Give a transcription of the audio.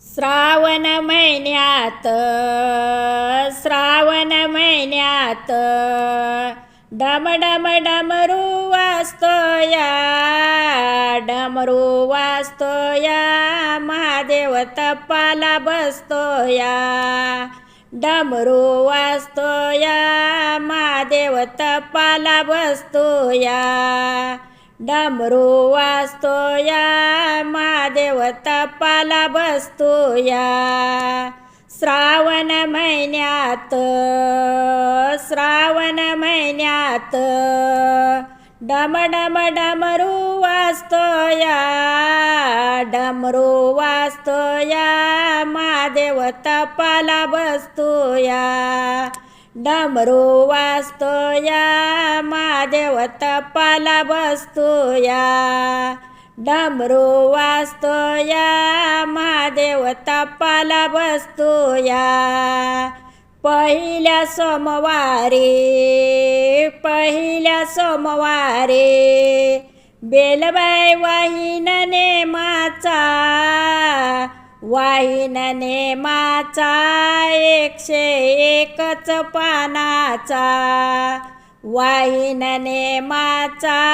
श्रावण महिन्यात डम डम डमरू वाजतोया, डमरू वाजतोया, महादेव तपाला बसतोया, डमरू वाजतोया, महादेव तपाला बसतोया, डमरू वाजतोया, महादेव तपाला बसतोया. श्रावण महिन्यात डम डम डमरू वाजतोया, डमरू वाजतोया, महादेव तपाला बसतोया, डमरू वाजतोया, महादेव तपाला बसतोया, डमरू वाजतोया, महादेव तपाला बसतोया. पहिल्या सोमवारी बेलबाई वाहीन नेमाचा, वाहीन नेमाचा 101 पानाचा, वाहीन नेमाचा